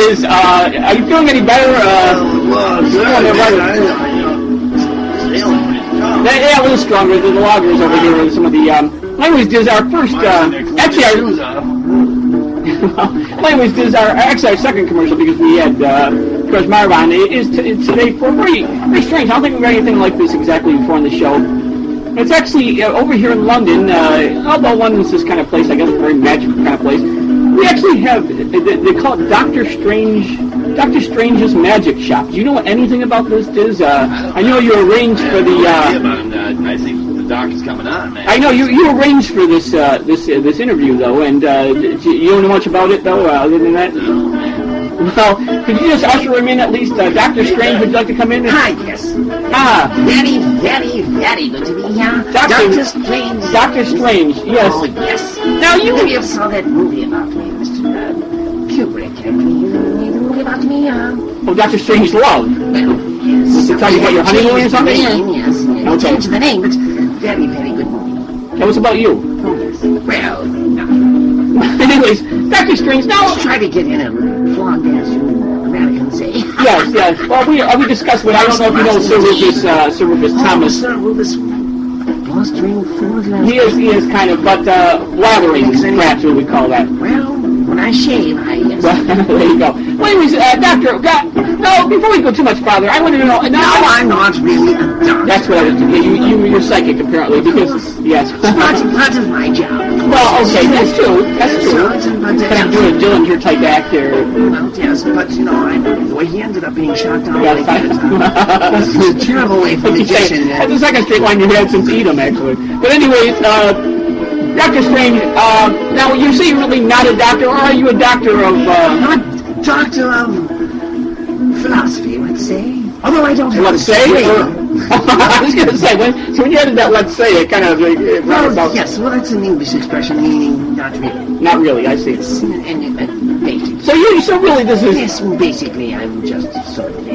anyways, are you feeling any better? Yeah, a little stronger. The loggers over here and some of the... anyways, this is our first... anyways, this is our second commercial because we had Chris Marvin. It's today for very strange. I don't think we've got anything like this exactly before on the show. It's actually over here in London, although London's this kind of place, I guess, a very magical kind of place. We actually have, they call it Dr. Strange's Magic Shop. Do you know anything about this, Diz? I know you arranged for the... I think the doctor's coming on, man. I know, you arranged for this interview, though, and you don't know much about it, though, other than that? No, man. Well, could you just usher him in at least? Dr. Strange, would you like to come in? Hi, yes. Very, very, very good to be here. Dr. Strange. Dr. Strange, yes. Oh, yes. Now, you saw that movie about me, Mr. Kubrick. You made a movie about me, Oh, Dr. Strange Love. Well, yes. Was it talking about your honeymoon or something? Yes. Okay. Change the name, but very, very good movie. That was about you. Oh, yes. Well, no. Anyways, Dr. Strange, now... Just try to get in a flog dance, you Americans say. Yes. Well, we discussed what I don't know if you know Sir Rufus Thomas. Sir Rufus, blustering full of He is kind of, but blathering, perhaps we would call that. Well, when I shave, yes. Well, there you go. Well, anyways, Doctor, no, before we go too much farther, I wanted to know... No, I'm not really a doctor. That's what I was thinking. You're psychic, apparently, because... Yes. Part of my job. Well, okay, that's true. But kind of doing a Dillinger type act there. Well, yes, but, the way he ended up being shot down Yes, like that was a terrible way for a magician. That's the second straight line you had since Edom, actually. But anyways, Dr. Strange, now you say you're really not a doctor, or are you a doctor of... Not doctor of philosophy, let's say. Although I don't have let's say? I was going to say, when you added that let's say, it kind of... yes, well, that's an English expression meaning not really. Not really, I see. It's basic. So really this is... Yes, basically, I'm just sort of a...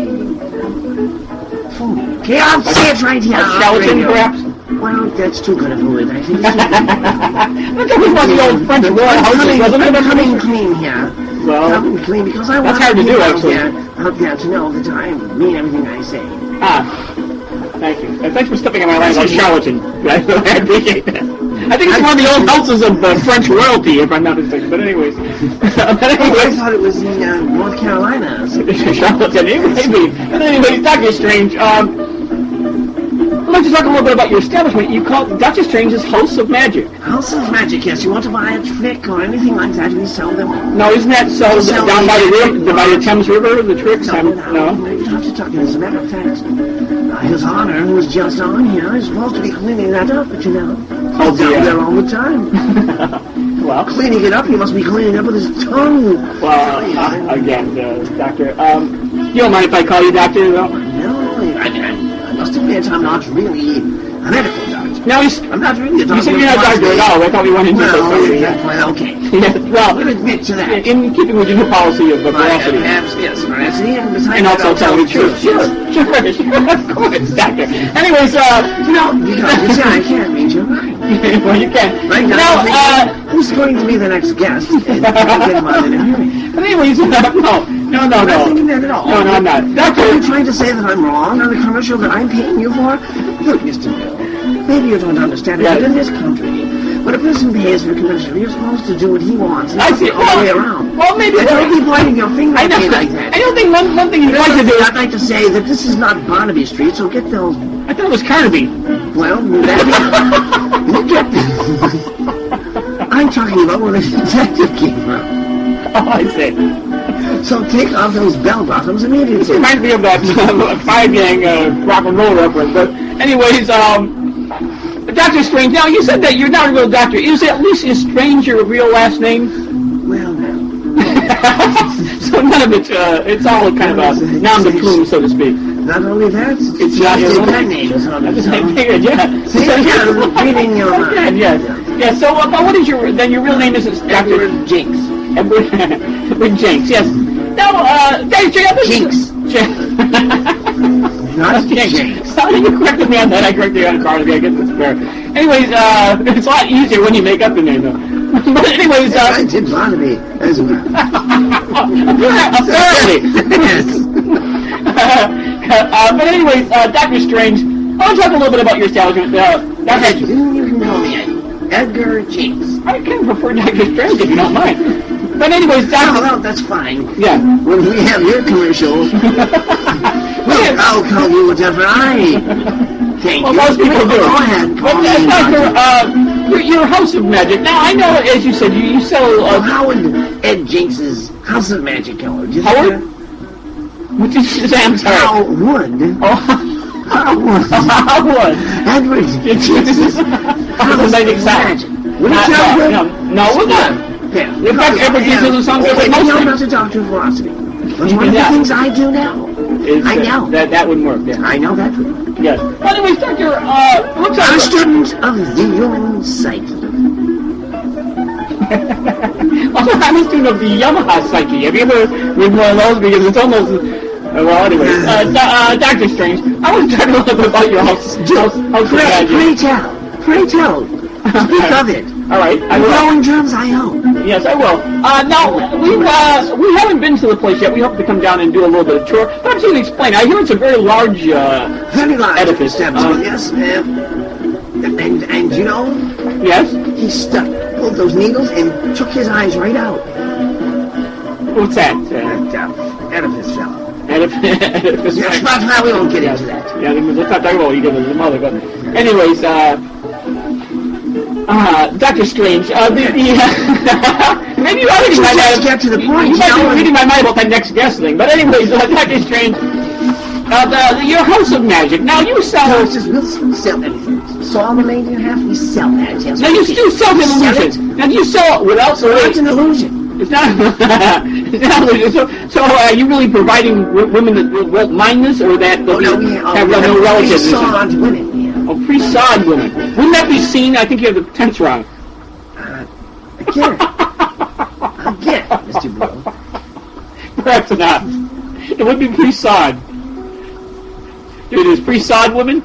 Okay, I'll say it right here. A skeleton, perhaps? Well, that's too good of a word, I think. That was one of the old French royal houses, wasn't it? I'm coming clean here. Well, coming clean because I want that's hard to do, actually. Out there to know that I mean everything I say. Thank you. Thanks for stepping on my line like charlatan. I appreciate that. I think it's one of the old houses of French royalty, if I'm not mistaken. But anyways. I thought it was in North Carolina. Charlatan, maybe. But anyways, Dr. Strange, I'd like to talk a little bit about your establishment. You call it Dr. Strange's House of Magic. House of Magic, yes. You want to buy a trick or anything like that, we sell them. No, isn't that so down by the Thames River, the tricks? No. You have to talk to him. As a matter of fact, His Honor, who's just on here, is supposed to be cleaning that up, but he's down there all the time. Well, cleaning it up, he must be cleaning up with his tongue. Well, again, Doctor, you don't mind if I call you Doctor, though? No, I must admit I'm not really a medical doctor. No, I'm not really a doctor. You said you're not a doctor at all. I thought we went into this already. Well, okay. Yes, well, I'll admit to that. In keeping with your new policy of veracity. Yes, veracity, and also tell the truth. Sure, of course, Doctor. Anyways, I can't read your mind. Well, you can. Right now, who's going to be the next guest? But anyways, no. I'm not thinking that at all. No, I'm not. Doctor, are you trying to say that I'm wrong on the commercial that I'm paying you for? Look, Mr. Bill, maybe you don't understand it, but in this country, when a person pays for a commercial, you're supposed to do what he wants. I see. All the way around. Well, maybe... don't be pointing your finger at me like that. I don't think one thing you'd like to do... I'd like to say that this is not Barnaby Street, so get those... I thought it was Carnaby. Well, that I'm talking about where the detective came from. Oh, I see. So take off those bell bottoms immediately. This reminds me of that Five Gang rock and roll reference. But anyways, Dr. Strange, now you said that you're not a real doctor. Is at least Strange your real last name? Well, no. So none of it's all kind of a nom de plume, so to speak. Not only that, it's not your my name. I figured, yeah. Reading your mind. Yes. Yeah, so what is your real name is Dr. Jinx. Edward Jinx, yes. Now, Jinx. Not Jinx. You corrected me on that. I corrected you on Carnaby. I get this fair. Anyways, it's a lot easier when you make up the name, though. But anyways, That did bother me as well. apparently. Yes. But anyways, Dr. Strange, I want to talk a little bit about your establishment. You can call me Edgar Jinx. I kind of prefer Dr. Strange if you don't mind. But anyways, No, that's fine. Yeah. When we have your commercial, I'll call you whatever I think. Well, most people do. Go ahead. But Doctor, your House of Magic. Now, I know, as you said, you sell... how would Ed Jinx's House of Magic go? Howard? What did you say? I'm sorry. How would... How would... Edward Jinx's House of Magic. Would it sound good? No, we're not. Yeah. In fact, Edward Jinx doesn't sound good, but You most know things. about the Doctor of Philosophy. One of the things I do now. I know. That wouldn't work, yeah. I know that would work. Yes. Well, anyways, Doctor, looks I'm a like... student of the human psyche. I'm a student of the Yamaha Psyche. Have you ever read one of those? Because it's almost... well, anyways, Doctor Strange, I want to talk a little bit about your house of magic. Pray tell. Speak of it. All right, I will. Growing germs, I hope. Yes, I will. Now, we haven't been to the place yet. We hope to come down and do a little bit of tour. Perhaps you can explain. I hear it's a very large Very large edifice. establishment, yes, ma'am. And you know, Yes? he pulled those needles and took his eyes right out. What's that? That edifice fellow. Edifice. Yes, but we won't get into that. Yeah, let's not talk about what you did with his mother. But anyways, Doctor Strange, maybe you are reading my mind. Get to the point. You might be reading my mind about that next guest thing. But anyways, Doctor Strange, your House of Magic. Now you sell. We'll sell anything. Saw the lady in half. We sell that. Yes. Now you still sell the illusions. Now do you sell it without the It's an illusion. It's not. It's not illusion. So are you really providing women that won't mind this, or that have no relatives? Pre-sawed women. Yeah. Oh, pre-sawed women. Wouldn't that be seen? I think you have the tense wrong. Again, Mr. Blue. Perhaps not. It would be pre-sawed. It is pre-sawed women?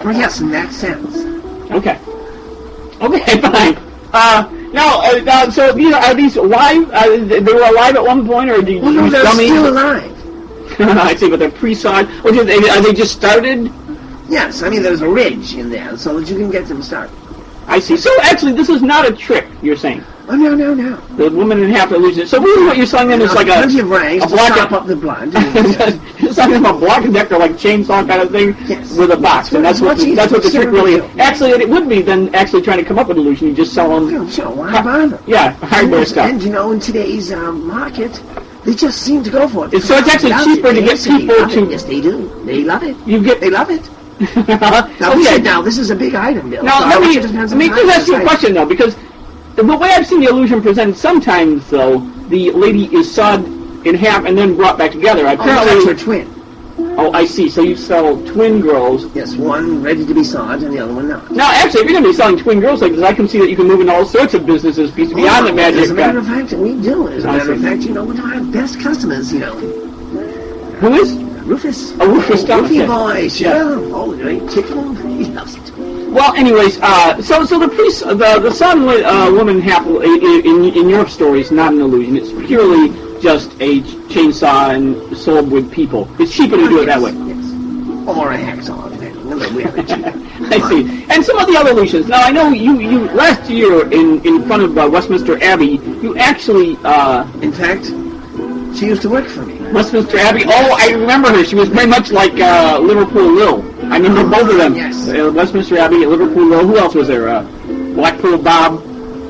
Well, yes, in that sense. Okay. Okay, fine. So these are these alive? They were alive at one point, or do you No, they're dummies? still alive. I see, but they're pre-sawed. Are they just started? Yes, I mean, there's a ridge in there so that you can get them started. I see. So actually, this is not a trick, you're saying. Oh, no. The woman in half illusion. So really what you're selling them is like plenty of rags a to block sop up the blood. You're selling them a block and decker, like chainsaw kind of thing, Yes. with a box, and that's what the trick really is. Actually, it would be then actually trying to come up with an illusion. You just sell them. Sure, why bother? Yeah, hardware stuff. And you know, in today's market, they just seem to go for it. So it's actually cheaper to get people to. Yes, they do. They love it. They love it. Okay. Now this is a big item, Bill. Now, so let me just just ask you a question, though, because the way I've seen the illusion presented, sometimes, though, the lady is sawed in half and then brought back together. Apparently, that's her twin. Oh, I see. So you sell twin girls. Yes, one ready to be sawed and the other one not. Now, actually, if you're going to be selling twin girls like this, I can see that you can move into all sorts of businesses beyond the magic. As a matter of fact, we do. As a matter of fact, you know, one of our best customers, you know. Who is? Rufus. Oh, Rufus Thomas. Rufy boy, sure. Yeah. Oh, very tickled. He loves it. Well, anyways, so the son woman half in your story is not an illusion. It's purely just a chainsaw and sold with people. It's cheaper to do it that way. Yes. Or a hacksaw, depending on the way of it. I see. And some of the other illusions. Now, I know you last year in front of Westminster Abbey, you actually In fact, she used to work for me. Westminster Abbey. Oh, I remember her. She was very much like Liverpool Lil. I remember both of them. Yes. Westminster Abbey, Liverpool Lil. Who else was there? Blackpool Bob.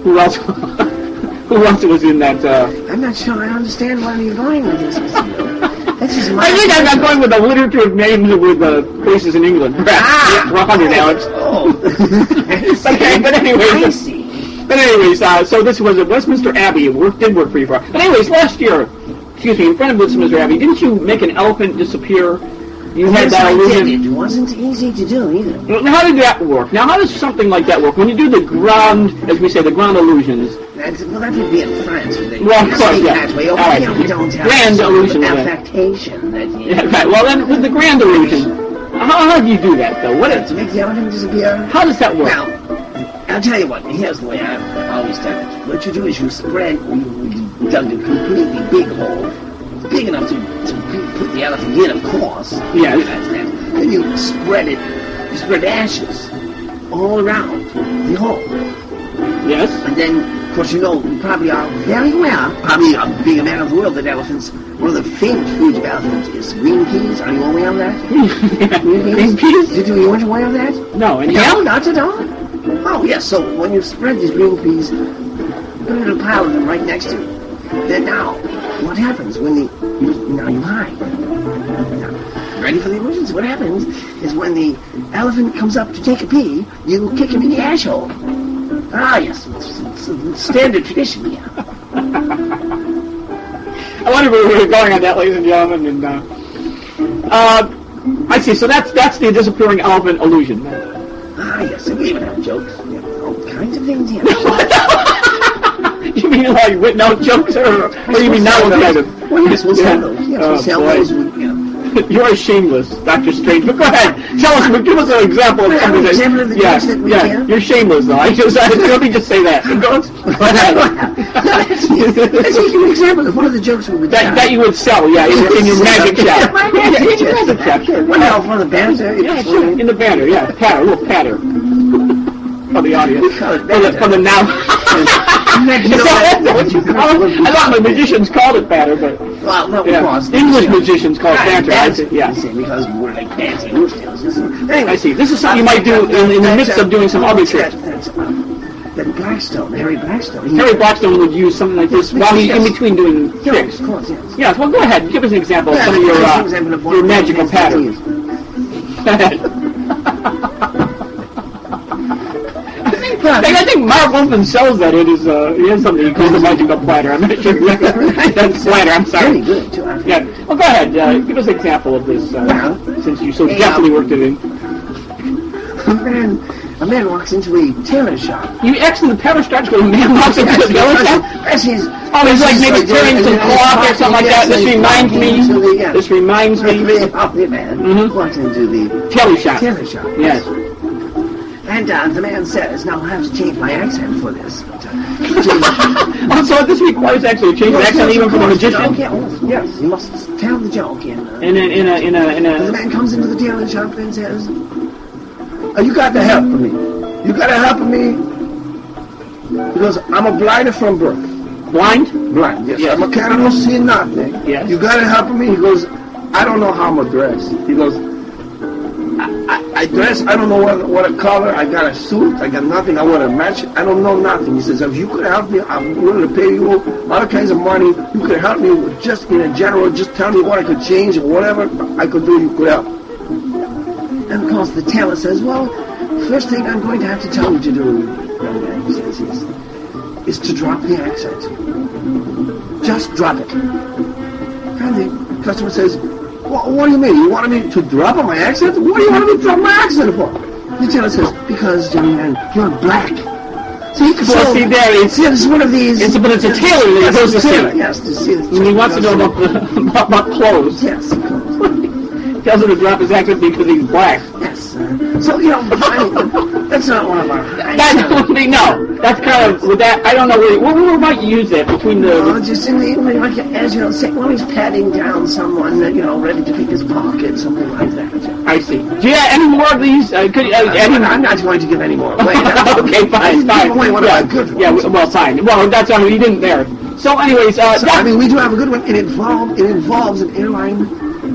Who else? Who else was in that? I'm not sure I understand where you're going with this, Mr. Bill. This is my I think I'm going with the literature of names with places in England. Perhaps 100, Alex. Oh. Okay, but anyways. I see. But anyways, so this was at Westminster Abbey. It did work for you. But anyways, last year, in front of Westminster Abbey, didn't you make an elephant disappear? You had that illusion. It wasn't easy to do either. Now, how did that work? Now, how does something like that work? When you do the ground, as we say, the ground illusions. That would be in France. Well, of course, yeah. That way. All right. We don't have Grand illusion. affectation. Yeah, right. Well, then, with the grand illusion, how do you do that, though? To make the elephant disappear? How does that work? Well, I'll tell you what, here's the way I've always done it. What you do is you spread, you dug a completely big hole, big enough to put the elephant in, of course. Yeah. Then you spread ashes all around the hole. Yes. And then, of course, you know, you probably are very aware, probably being a man of the world, that elephants, one of the favorite foods of elephants is green peas. Are you aware of that? Green peas? You weren't aware of that? No, and No, not at all. Oh, yes, so when you spread these green peas, put a little pile of them right next to you. Then now, what happens when you hide? Now, ready for the emergency? What happens is when the elephant comes up to take a pee, you kick him in the ash hole. Ah, yes, it's a standard tradition here. I wonder where we were going on that, ladies and gentlemen. And I see. So that's the disappearing elephant illusion. Ah, yes, and we even have jokes. We have all kinds of things here. You mean like written out jokes, or you mean now kind of? Well, yes, we'll sell those. Yes, we'll sell boy. those. You know. You're shameless, Dr. Strange. But go ahead, tell us. Give us an example of something that. Example of the jokes that we have? You're shameless, though. Let me just say that. Go ahead. Let's give you an example of one of the jokes we would tell. That you would sell, in your magic shop. My magic shop. Well, for the banner. Yeah, sure. In the banner, patter, a little patter. For the audience. For the now. I thought the magicians called it patter, but well, no, of course. English magicians call it banter. Because we're like fancy roof tales. Anyway, I see. This is something you might do in the midst of doing some other tricks. That Blackstone, Harry Blackstone. Harry Blackstone would use something like this while he's in between doing tricks. Of course, yes. Yes, well, go ahead. Give us an example of some of your magical patterns. Go ahead. I think Mark Wolfman sells that. He has something he calls the magical platter. I'm not sure. That's platter. I'm sorry. Very good, too. Yeah. Well, go ahead. Give us an example of this, since you so deftly worked it in. A man walks into a tailor shop. You actually, the tailor starts with a man walks into a tailor shop? He's like maybe tearing some cloth or something like that. This reminds me. The man walks into the tailor shop. Yes. And the man says, now I have to change my accent for this. So this requires actually a change of accent even for the magician? Yes, you must tell the joke in a... The man comes into the tailor shop and says, you got to help me. You got to help me. Because I'm a blinder from birth. Blind? Blind, yes. I'm a cat, I don't see nothing. Yes. You got to help me. He goes, I don't know how I'm going to dress. He goes, I dress, I don't know what a color, I got a suit, I got nothing, I want to match it, I don't know nothing. He says, if you could help me, I'm willing to pay you a lot of kinds of money, you could help me with just in a general, just tell me what I could change or whatever I could do, you could help. And of course the tailor says, well, first thing I'm going to have to tell you to do, young man, he says, is to drop the accent. Just drop it. And the customer says, what do you mean? You wanted me to drop on my accent? What do you want me to drop my accent for? The tailor says, because, young man, you're black. See, it's one of these... But it's a tailor that goes to see it. Yes, to see it. And he wants to know about clothes. Yes, clothes. He tells him to drop his accent because he's black. Yes, so, that's not one of our... No, that's kind of, with that, I don't know, where might you use that between the... just in the, like, as you know, say, when he's patting down someone, ready to pick his pocket, something like that. I see. Do you have any more of these? I'm not going to give any more away. Okay, fine. Well, fine. Well, that's all, you didn't there. So, anyways, we do have a good one. It involves an airline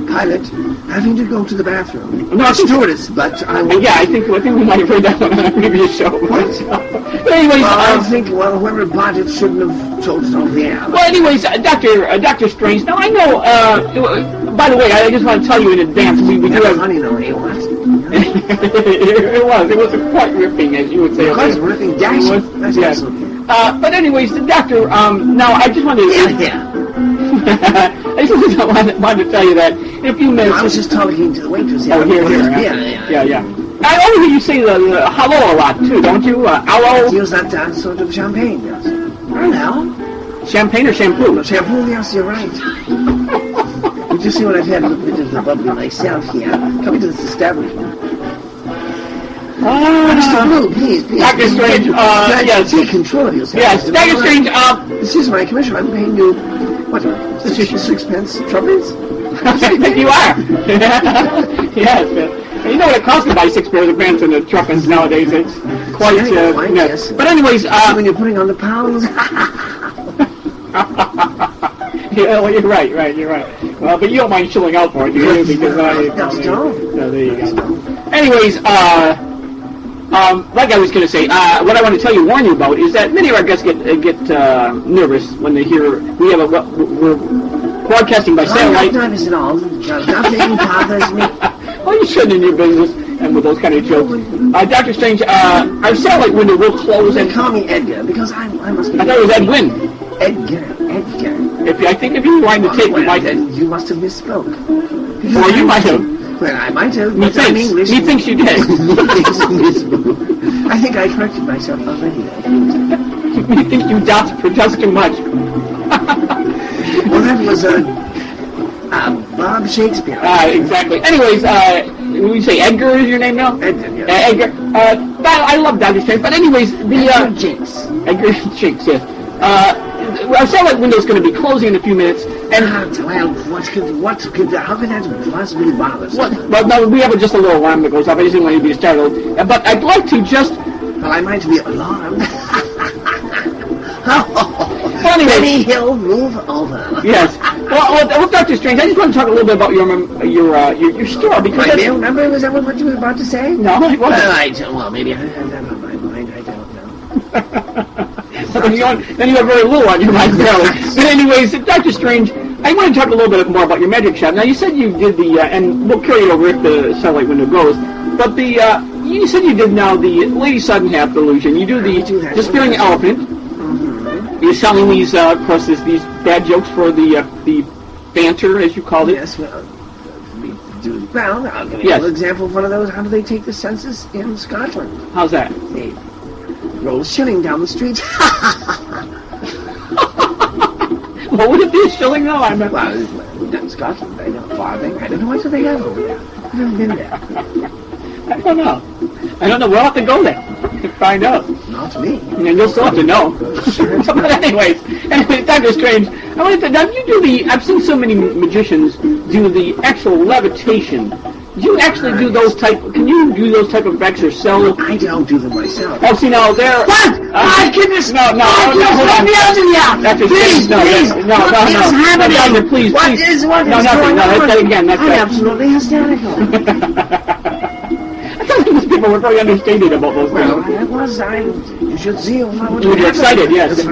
pilot having to go to the bathroom. Not stewardess, but I will... Yeah, I think we might have heard that one on a previous show. But anyways... I think, whoever bought it shouldn't have told us over the air. Well, anyways, Dr. Strange, now I know, by the way, I just want to tell you in advance, we do have... Funny, though, it was. It was quite ripping, as you would say. It was ripping, dashing. Yes. But anyways, Doctor, now I just wanted to... I just wanted to tell you that in a few minutes... I was just talking to the waitress. Oh, here. Yeah. I always hear you say the hello a lot, too, don't you? Hello? Use that sort of champagne, yes. Hello. Champagne or shampoo? Shampoo, yes, you're right. Did you see what I've had a little bit of the bubbly myself here? Coming to this establishment. Mr. Blue, please. Dr. Strange, yes. Take control of yourself. Yes, Dr. Strange, This is my commission. I'm paying you, what, sixpence trumpets? you are. Yes, you know what it costs to buy 6 pairs of pants in the truckers nowadays. It's quite, yes. But anyways, when you're putting on the pounds. yeah, well, you're right, you're right. Well, but you don't mind chilling out for it, do you? Because No. there you go. Anyways, like I was going to say, what I want to warn you about is that many of our guests get nervous when they hear we're broadcasting by satellite. I'm not nervous at all. Nothing bothers me. Well, you shouldn't in your business and with those kind of jokes. Dr. Strange, our satellite window will close. They call me Edgar because I must be. I thought it was Edwin. Edgar. I think if you rewind the tape, you might. Then you must have misspoke. Or you might have. Well, I might have. He thinks you did. I think I corrected myself already. He thinks you does too much. Well, that was Bob Shakespeare. Exactly. Anyways, we say Edgar is your name now? Edgar, yes. Edgar. I love Dr. Strange. But anyways, Edgar Jinx. Edgar Jinx, yes. Our satellite window is going to be closing in a few minutes. And well, how could that possibly bother us? Well, no, we have just a little alarm that goes off. I just didn't want you to be startled. But I'd like to just... Well, I might be alarmed. Anyway, Benny Hill, move over. Yes. Well, Dr. Strange, I just want to talk a little bit about your store because my mail number, was that what you were about to say? No, it wasn't. Well, maybe I have that on my mind. I don't know. then you have very little on your mind, really. But anyways, Dr. Strange, I want to talk a little bit more about your magic shop. Now, you said you did and we'll carry it over if the satellite window goes. But you said you did now the Lady Sudden-Half illusion. You do the Despairing Elephant. You're selling these, of course, these bad jokes for the banter, as you called it. Yes, well, I'll give you an example of one of those. How do they take the census in Scotland? How's that? They roll a shilling down the street. What would it be, a shilling, though? Well, in Scotland, they know farthing. I don't know what do they have over there. I've never been there. I don't know. We'll have to go there to find out. Not me. And you'll still have to know. But anyways, Dr. Strange, I wanted to, now you do I've seen so many magicians do the actual levitation. Do you actually do those can you do those type of effects yourself? I don't do them myself. Oh, see, now, they're... What? My goodness! No, hold on. Let me out in here! Dr. Please, Strange, no. What is happening? Please. What is going on? Again, I'm absolutely hysterical. People were very understated about those things. Well, you should see what you were excited, yes.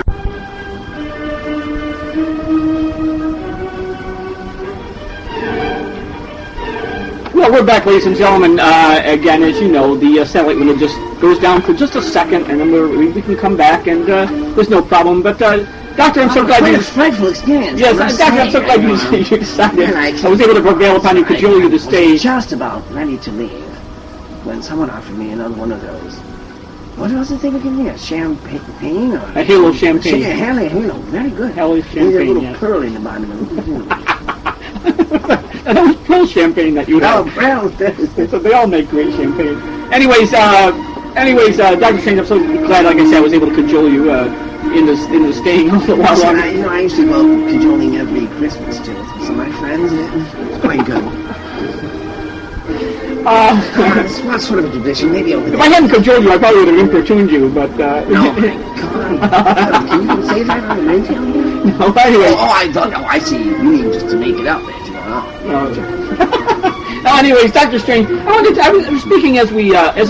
Well, we're back, ladies and gentlemen. Again, as you know, the satellite window just goes down for just a second, and then we can come back, and there's no problem. But, Doctor, I'm so glad you... It's a frightful experience. Yes, Doctor, I'm so glad you decided. I was able to prevail upon you, cajole you to stay. I was just about ready to leave when someone offered me another one of those. What was the thing again there? Champagne? Or a Halo champagne. Halo. Very good. Halo champagne, with a little pearl in the bottom of it. That was pearl champagne that you had. Oh, pearl. So they all make great champagne. Anyways, Dr. Strange, I'm so glad, like I said, I was able to cajole you into staying a little while longer. I used to go cajoling every Christmas, too. So my friends, it's quite good. It's what sort of a tradition? Maybe over there. If I hadn't cajoled you, I probably would have importuned you, but... No, my God. Can you say that on the radio? No, anyway. Oh, I thought, I see. You mean just to make it up, man. No, anyways, Dr. Strange, I was speaking as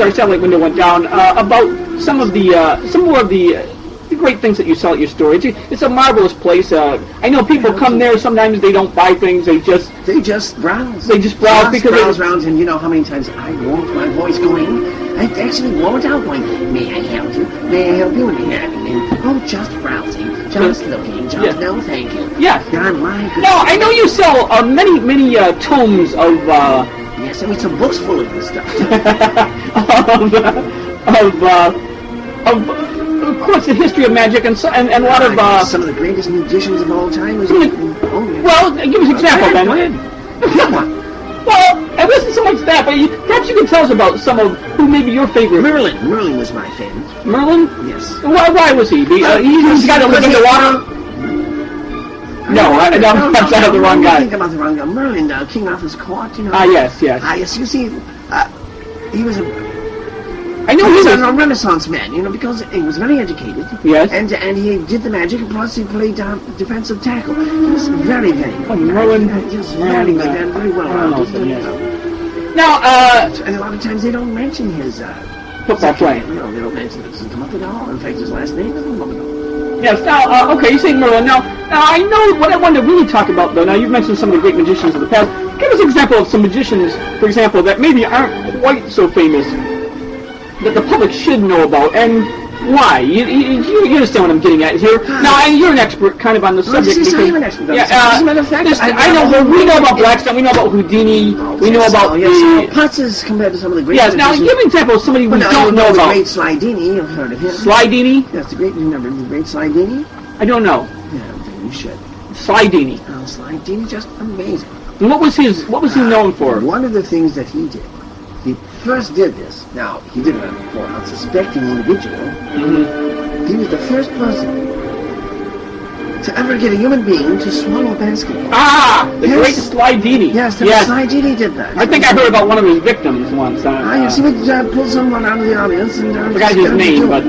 our satellite window went down, about some more of the great things that you sell at your store. It's a marvelous place. I know people come there. Sometimes they don't buy things. They just browse. They just browse because browse around, and you know how many times I want my voice going. I actually won't out going. May I help you? May I help you? And just browsing, just looking, just no, thank you. Yes. God, my goodness. No, I know you sell many tomes of. Yes, I mean some books full of this stuff. Of course, the history of magic and a lot of some of the greatest magicians of all time. Well, give us an example, then. Come on. Well, it wasn't so much that, but perhaps you could tell us about some of who maybe your favorite. Merlin was my favorite. Merlin? Yes. Why was he? He's got to live in the water. No, I'm the wrong guy. I think about the wrong guy. Merlin, King Arthur's court, you know. Yes. Yes, you see, he was I know he he was was. a Renaissance man, you know, because he was very educated. Yes. And he did the magic, and plus he played defensive tackle. He was very, very good. Merlin. He was very good and very well rounded. Yes. Now, And a lot of times they don't mention his football playing. You know, they don't mention it. It doesn't come up at all. In fact, his last name doesn't come up at all. Yes. Now, okay, you say Merlin. Now, I know what I wanted to really talk about, though. Now, you've mentioned some of the great magicians of the past. Give us an example of some magicians, for example, that maybe aren't quite so famous, that the public should know about, and why? You understand what I'm getting at here. Now, and you're an expert kind of on the subject. Yes, I am an expert on the subject. Yeah, As a matter of fact, I know. We know about Blackstone. We know about Houdini. We know about Potts is compared to some of the great. Yes. Now, give me an example of somebody we don't know the about. great Slidini. You've heard of him? Slidini? Yes, the great. You remember the great Slidini? I don't know. Yeah, then you should. Slidini. Oh, Slidini, just amazing. And what was he known for? One of the things that he did, he first did this. Now, he did it for an unsuspecting individual. Mm-hmm. He was the first person to ever get a human being to swallow a basketball. The great Slidini. Yes, Slidini did that. I think I heard about one of his victims once. Yes, he would pull someone out of the audience and... I forgot his name, but...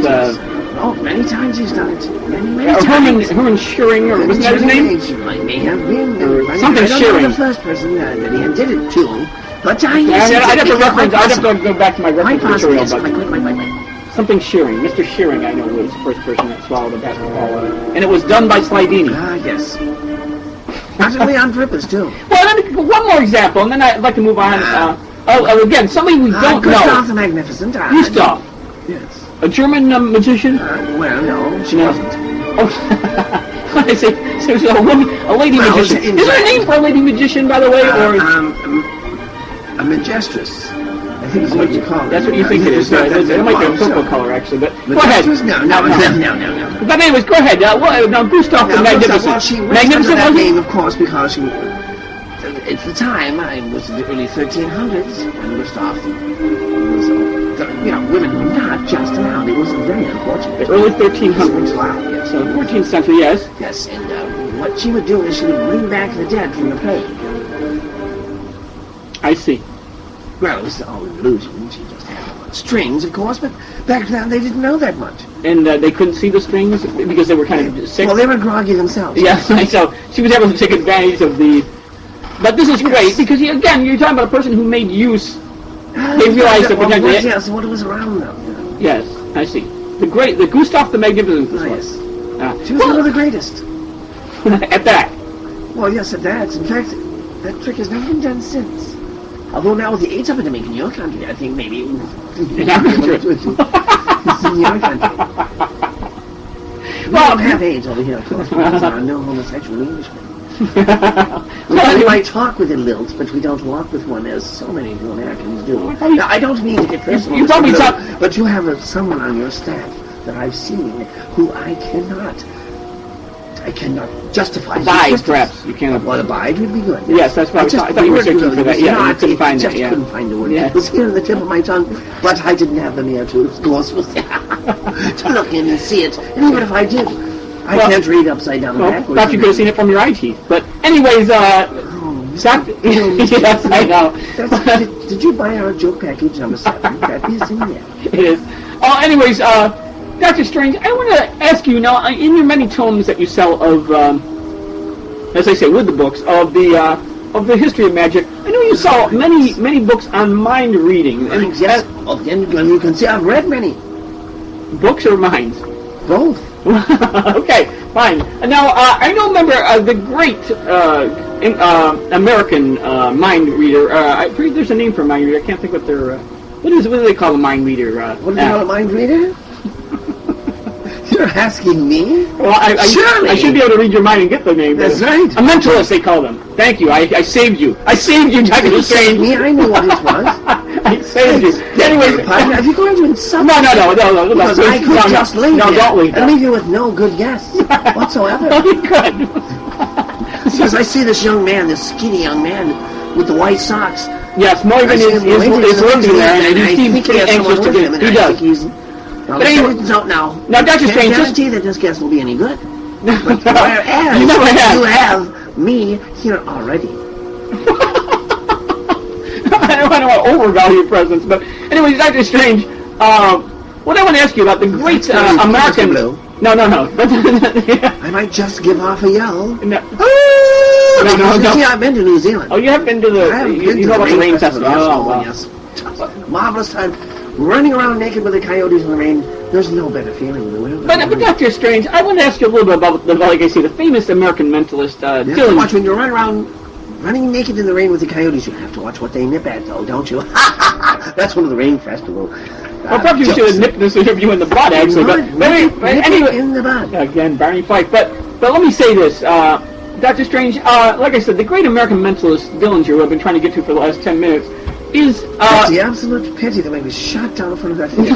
many times he's done it. Many times. Herman Schering, or wasn't that his name? May have been. Something I don't Schering. know the first person that he did it to, but I'd have to reference. I'd have to go back to my reference material, but Wait. something Schering, Mr. Schering, I know was the first person that swallowed a basketball, and it was done by Slidini. Yes. Possibly on purpose too. Well, then one more example, and then I'd like to move on. Again, somebody we don't Gustav know. the Magnificent. Gustav, Yes. a German magician. Well, no, she No. wasn't. Oh, I say, so a woman, a lady Well, magician. Is there a name for a lady magician, by the way, or? A magistress. I think is what you call it. That's what you think it is. It might be a purple color, actually. But go ahead. No. But anyways, go ahead. Now, Gustav the Magnificent. Well, she went Magnificent under that was name, of course, because she... At the time, I was in the early 1300s, and Gustav was... women were not just allowed. It was very unfortunate. the early 1300s. Wow, yes. So 14th century, yes. Yes, and what she would do is she would bring back the dead from the plague. I see. Well, it was all an illusion. She just had them on strings, of course, but back then they didn't know that much. And they couldn't see the strings because they were kind of sick. Well, they were groggy themselves. Yes, so she was able to take advantage of the... But this is great, because, again, you're talking about a person who made use... They realized the potential... Yes, what was around them. Yes, I see. The Gustav the Magnificent. Yes. She was one of the greatest. At that. Well, yes, at that. In fact, that trick has never been done since. Although now with the AIDS epidemic in your country, I think maybe... In our country. It's in your country. We don't have AIDS over here, of course, because there are no homosexual Englishmen. We might talk with a lilt, but we don't walk with one, as so many Americans do. Now, I don't mean to get personal, You probably talk... but you have someone on your staff that I've seen who I cannot justify. Abide, perhaps. You can't... Well, abide would be good. Yes, that's what I thought you were searching for that. Yeah, you couldn't find that, yeah. Couldn't find the word. Yeah. It was here on the tip of my tongue, but I didn't have them here to look in and see it. And even if I did, I can't read upside down and backwards. Thought you could have seen it from your eye teeth. But anyways, yes, I know. Did you buy our joke package number 7? That is in there. It is. Anyways, Dr. Strange, I want to ask you now, in your many tomes that you sell of, as I say, with the books, of the history of magic, I know you sell many books on mind reading. And yes, you can see I've read many. Books or minds? Both. Okay, fine. Now, I know, remember, the great American mind reader, there's a name for a mind reader, I can't think what they're, what do they call a mind reader? What do they call a mind reader? You're asking me? Well, Surely. I should be able to read your mind and get the name. That's right. A mentalist, they call them. Thank you. I saved you. I saved you, Dr. Strange. Me, I knew what it was. I saved you. Anyways, are you going to insult No. Because I could just leave No, you don't leave. and leave you with no good guess whatsoever. No, you could. Because I see this young man, this skinny young man, with the White Sox. Yes, Morgan is working there, and he seems pretty anxious to get it. He does. But anyway, now, Dr. Strange, can't guarantee that this guest will be any good. But whereas you never have. you have me here already. I don't want to overvalue your presence, but anyways, Dr. Strange, what I want to ask you about the great American... Blue. No. I might just give off a yell. No. You see, I've been to New Zealand. Oh, you have been to the... You know about the Rain Festival. Yes. Marvelous time. Running around naked with the coyotes in the rain. There's no better feeling in the world. But Dr. Strange, I want to ask you a little bit about, like I say, the famous American mentalist, Dylan... Watch, when you run around running naked in the rain with the coyotes, you have to watch what they nip at, though, don't you? That's one of the Rain Festival. Well, perhaps you should have nipped this interview in the bud, actually. But anyway, in the bud. Again, Barney Fife. But let me say this, Dr. Strange. Like I said, the great American mentalist Dillinger, who I've been trying to get to for the last 10 minutes, is That's the absolute pity that he was shot down in front of that theater.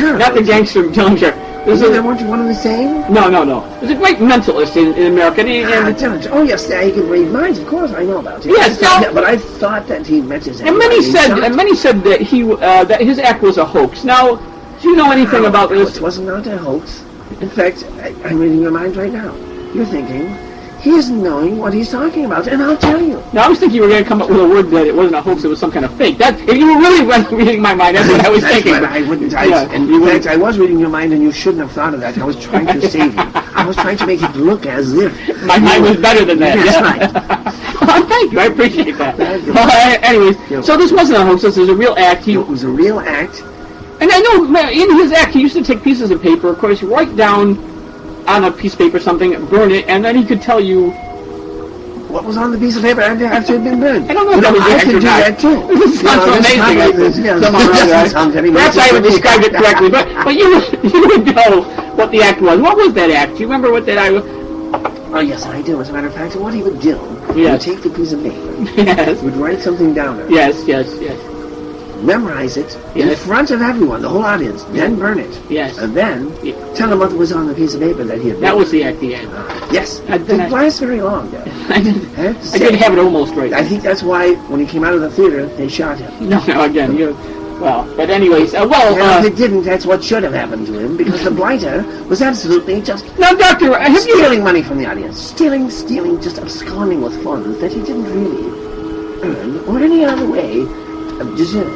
no, not the gangster Dillinger. Weren't you one of the same? No. There's a great mentalist in America. Dillinger. Oh yes, he can read minds. Of course, I know about him. Yes, but I thought that he met his. And many said that that his act was a hoax. Now, do you know anything about this? It was not a hoax. In fact, I'm reading your mind right now. You're thinking he isn't knowing what he's talking about, and I'll tell you. Now, I was thinking you were going to come up with a word that it wasn't a hoax; it was some kind of fake. If you were really reading my mind, that's what I was thinking. But I wouldn't. In fact, I was reading your mind, and you shouldn't have thought of that. I was trying to save you. I was trying to make it look as if my mind was better than that. That's right. Well, thank you. I appreciate that. Anyways, so this wasn't a hoax. This was a real act. It was a real act. And I know in his act, he used to take pieces of paper, of course, write down on a piece of paper something, burn it, and then he could tell you what was on the piece of paper after it had been burned. I don't know if that was I could do that too. This sounds amazing. Perhaps I haven't described it correctly, but you would know what the act was. What was that act? Do you remember what that act was? Oh, yes, I do. As a matter of fact, what he would do, he Yes. would take the piece of paper, Yes. he would write something down on it, Yes. memorize it in Yes. front of everyone, the whole audience, then burn it. Yes. And then tell them what was on the piece of paper that he had That written. was the act he had. Yes. I- It didn't last very long, though. I did have it almost right. I think that's why when he came out of the theater, they shot him. No, again, but anyways, And if it didn't, that's what should have happened to him, because the blighter was absolutely just now, Doctor, have you... stealing money from the audience. Stealing, just absconding with funds that he didn't really earn or any other way deserve.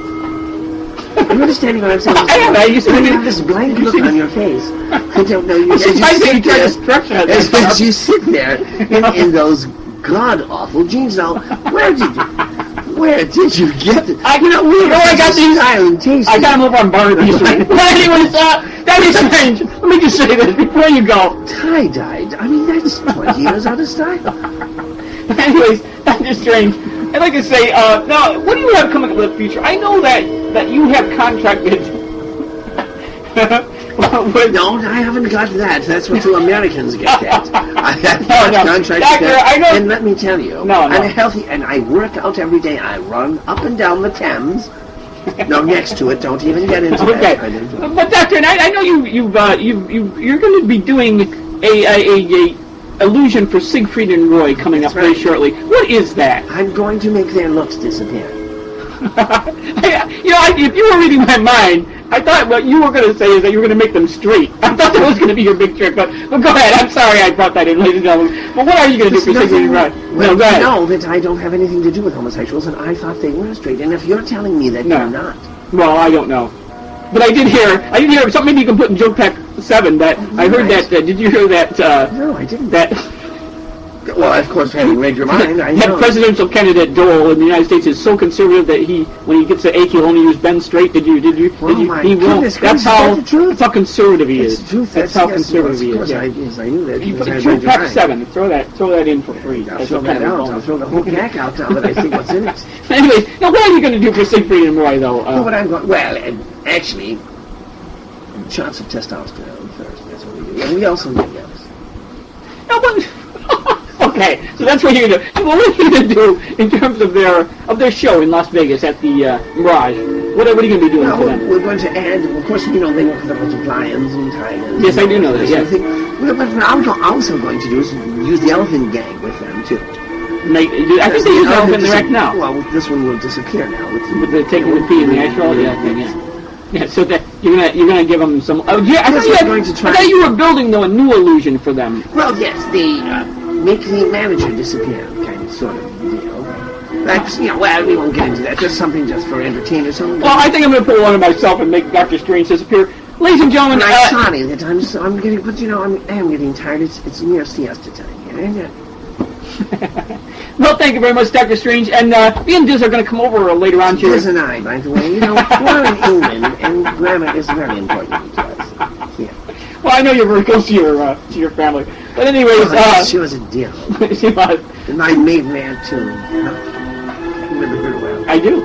Are you understanding what I'm saying? I am. You have this blank look on your face. I don't know. You as you sit there in those god-awful jeans. Now, where did you get it? I got these. Silent taste. I got them over on Barnaby Street. But anyways, that is strange. Let me just say this before you go. Tie-dyed. I mean, that's 20 years out of style. Anyways, that is strange. I'd like to say, now, what do you have coming up in the future? I know that you have contracted with... No, I haven't got that. That's what you Americans get that. I have contracted Doctor, that. I know... And let me tell you, I'm healthy, and I work out every day. I run up and down the Thames. No, next to it. Don't even get into that. But Doctor, I know you're going to be doing a illusion for Siegfried and Roy coming up very shortly. What is that? I'm going to make their looks disappear. If you were reading my mind, I thought what you were going to say is that you were going to make them straight. I thought that was going to be your big trick, but go ahead. I'm sorry I brought that in, ladies and gentlemen. But what are you going to do for Siegfried and Roy? Well, go ahead. Know that I don't have anything to do with homosexuals, and I thought they were straight. And if you're telling me that you're not... Well, I don't know. But I did hear something maybe you can put in Joke Pack 7 that I heard that, did you hear that? No, I didn't. That... Well, of course, having read your mind, I know. That presidential candidate Dole in the United States is so conservative that when he gets to ache, he'll only use Ben Straight. Did you? My goodness, that's how conservative he is. It's the truth. That's how conservative he is. Yes, I knew that. You put Joke Pack 7. Throw that in for free. I'll throw that out. I'll throw the whole pack out now that I see what's in it. Anyways, now what are you going to do for Siegfried and Roy, though? Actually, shots of testosterone first. That's what we do. And we also get those. No, but... Okay, so that's what you're going to do. What are you going to do in terms of their show in Las Vegas at the Mirage? What are you going to be doing for them? We're going to add, of course, they work with a bunch of lions and tigers. Yes, I do know that, yes. What I'm also going to do is use the elephant gang with them, too. I think they use Elephant in the Rack now. Well, this one will disappear now. With the taking the pee in the ice roll, yeah. So that you're gonna give them some. Oh, yeah. I thought you were building though a new illusion for them. Well, yes, make the manager disappear, kind of, sort of deal. Like, well, we won't get into that. Just something just for entertainment. Something. Well, I think I'm gonna pull one of myself and make Dr. Strange disappear. Ladies and gentlemen, I'm sorry that I'm getting, but I am getting tired. It's near siesta time here, isn't it? Well, thank you very much, Dr. Strange. And me and Diz are going to come over later on to Diz and I, by the way, we're in England, and grammar is very important to us. Yeah. Well, I know you're very close to your family. But anyways, she was a dear. She was. And I made man too. You remember her well. I do.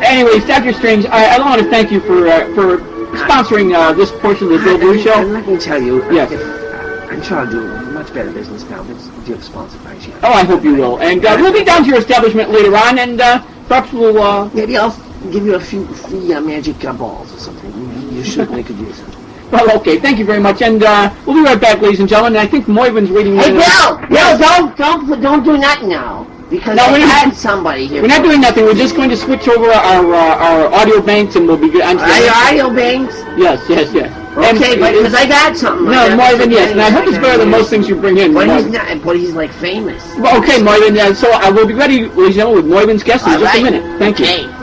Anyways, Dr. Strange, I want to thank you for sponsoring this portion of the Bill Blue Show. And let me tell you, yes. I'm sure I'll do much better business now if you're sponsored by you. Oh, I hope you will. And we'll be down to your establishment later on, and perhaps we'll... Maybe I'll give you a few free magic balls or something. You should make a use of it. Well, okay, thank you very much, and we'll be right back, ladies and gentlemen. And I think Moyvin's waiting... Hey, Bill! Don't do nothing now. Because I had somebody here. We're not doing nothing. We're just going to switch over our audio banks, and we'll be good. Your audio banks? Yes. Okay, but because I got something. No, Moyvin, yes. And I hope it's better than most things you bring in. But he's like famous. Well, okay, Moyvin, so I will be ready, ladies and gentlemen, with Moyvin's guest in just a minute. Thank you.